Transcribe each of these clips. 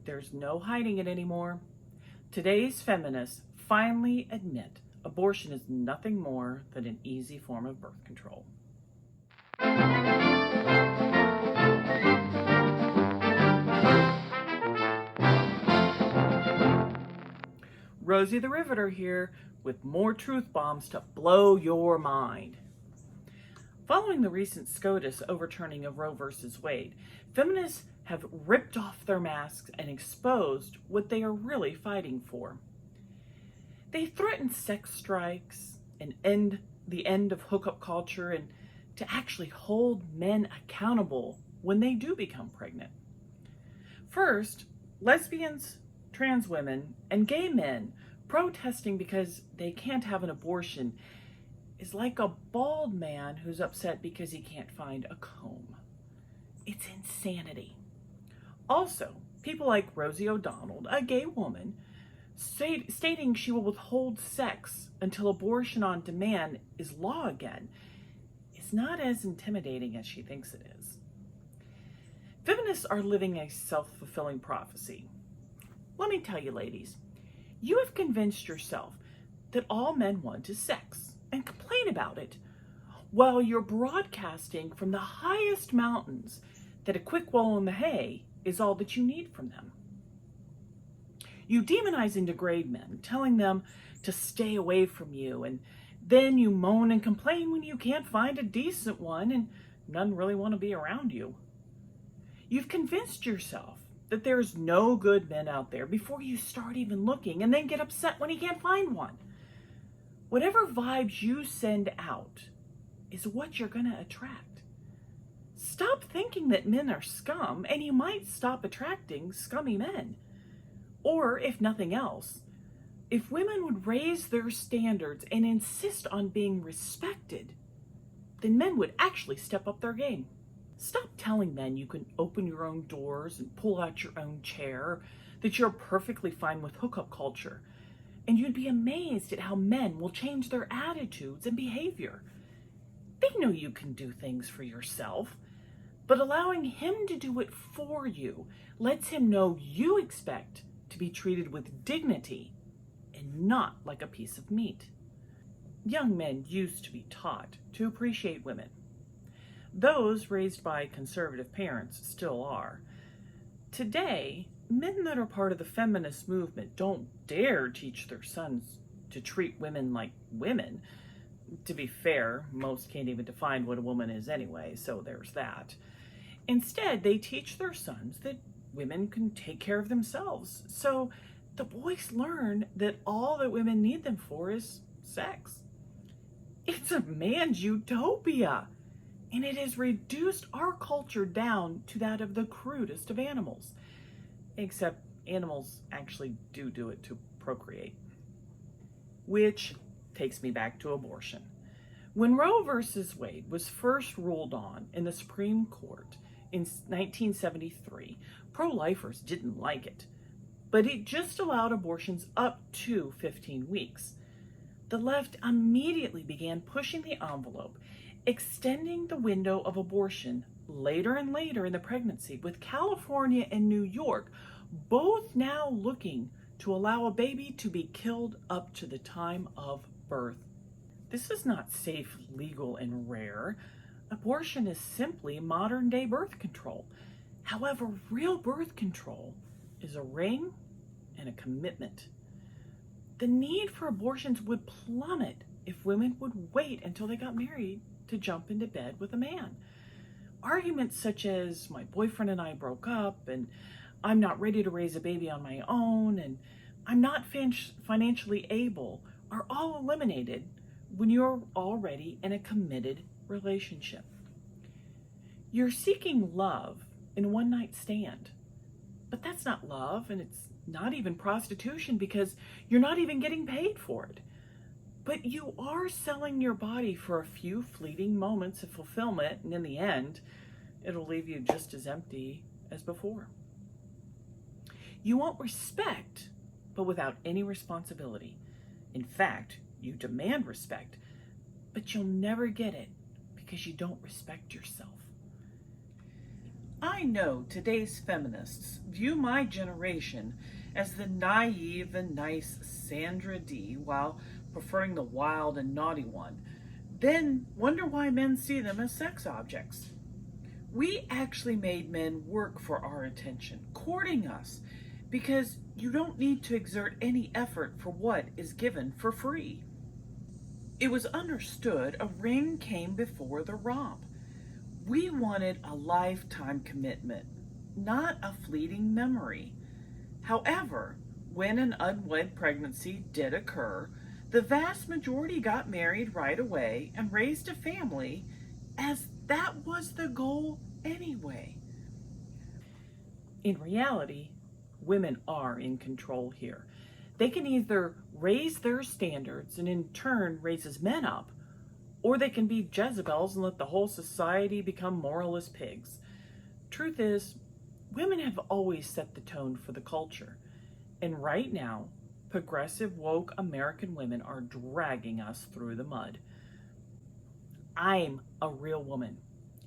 There's no hiding it anymore. Today's feminists finally admit abortion is nothing more than an easy form of birth control. Rosie the Riveter here with more truth bombs to blow your mind. Following the recent SCOTUS overturning of Roe v. Wade, feminists have ripped off their masks and exposed what they are really fighting for. They threaten sex strikes and the end of hookup culture and to actually hold men accountable when they do become pregnant. First, lesbians, trans women, and gay men protesting because they can't have an abortion is like a bald man who's upset because he can't find a comb. It's insanity. Also, people like Rosie O'Donnell, a gay woman, stating she will withhold sex until abortion on demand is law again, is not as intimidating as she thinks it is. Feminists are living a self-fulfilling prophecy. Let me tell you, ladies, you have convinced yourself that all men want is sex and complain about it, while you're broadcasting from the highest mountains that a quick roll in the hay is all that you need from them. You demonize and degrade men, telling them to stay away from you, and then you moan and complain when you can't find a decent one and none really want to be around you. You've convinced yourself that there's no good men out there before you start even looking, and then get upset when you can't find one. Whatever vibes you send out is what you're going to attract. Stop thinking that men are scum, and you might stop attracting scummy men. Or, if nothing else, if women would raise their standards and insist on being respected, then men would actually step up their game. Stop telling men you can open your own doors and pull out your own chair, that you're perfectly fine with hookup culture, and you'd be amazed at how men will change their attitudes and behavior. They know you can do things for yourself, but allowing him to do it for you lets him know you expect to be treated with dignity and not like a piece of meat. Young men used to be taught to appreciate women. Those raised by conservative parents still are. Today, men that are part of the feminist movement don't dare teach their sons to treat women like women. To be fair, most can't even define what a woman is anyway, so there's that. Instead, they teach their sons that women can take care of themselves. So the boys learn that all that women need them for is sex. It's a man's utopia, and it has reduced our culture down to that of the crudest of animals. Except animals actually do it to procreate. Which takes me back to abortion. When Roe versus Wade was first ruled on in the Supreme Court in 1973, pro-lifers didn't like it, but it just allowed abortions up to 15 weeks. The left immediately began pushing the envelope, extending the window of abortion later and later in the pregnancy, with California and New York both now looking to allow a baby to be killed up to the time of birth. This is not safe, legal, and rare. Abortion is simply modern-day birth control. However, real birth control is a ring and a commitment. The need for abortions would plummet if women would wait until they got married to jump into bed with a man. Arguments such as, my boyfriend and I broke up, and I'm not ready to raise a baby on my own, and I'm not financially able, are all eliminated when you're already in a committed relationship. You're seeking love in a one-night stand, but that's not love, and it's not even prostitution because you're not even getting paid for it. But you are selling your body for a few fleeting moments of fulfillment, and in the end, it'll leave you just as empty as before. You want respect, but without any responsibility. In fact, you demand respect, but you'll never get it because you don't respect yourself. I know today's feminists view my generation as the naive and nice Sandra D while preferring the wild and naughty one, then wonder why men see them as sex objects. We actually made men work for our attention, courting us, because you don't need to exert any effort for what is given for free. It was understood a ring came before the romp. We wanted a lifetime commitment, not a fleeting memory. However, when an unwed pregnancy did occur, the vast majority got married right away and raised a family, as that was the goal anyway. In reality, women are in control here. They can either raise their standards and in turn raises men up, or they can be Jezebels and let the whole society become moralist pigs. Truth is, women have always set the tone for the culture. And right now, progressive woke American women are dragging us through the mud. I'm a real woman.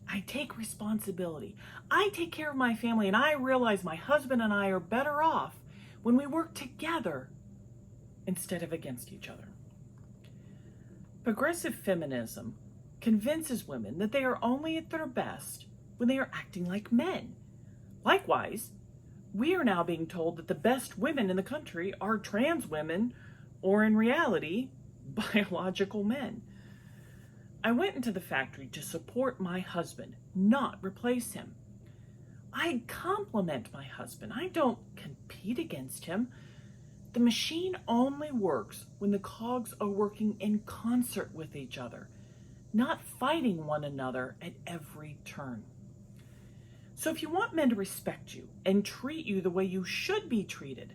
I take responsibility. I take care of my family, and I realize my husband and I are better off when we work together instead of against each other. Progressive feminism convinces women that they are only at their best when they are acting like men. Likewise, we are now being told that the best women in the country are trans women, or in reality, biological men. I went into the factory to support my husband, not replace him. I compliment my husband. I don't compete against him. The machine only works when the cogs are working in concert with each other, not fighting one another at every turn. So if you want men to respect you and treat you the way you should be treated,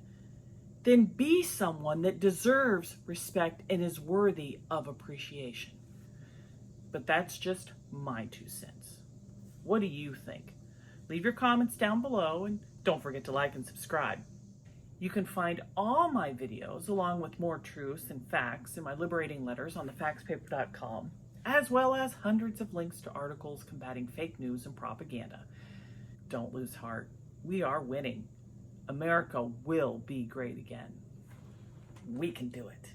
then be someone that deserves respect and is worthy of appreciation. But that's just my 2 cents. What do you think? Leave your comments down below and don't forget to like and subscribe. You can find all my videos along with more truths and facts in my liberating letters on thefactspaper.com, as well as hundreds of links to articles combating fake news and propaganda. Don't lose heart. We are winning. America will be great again. We can do it.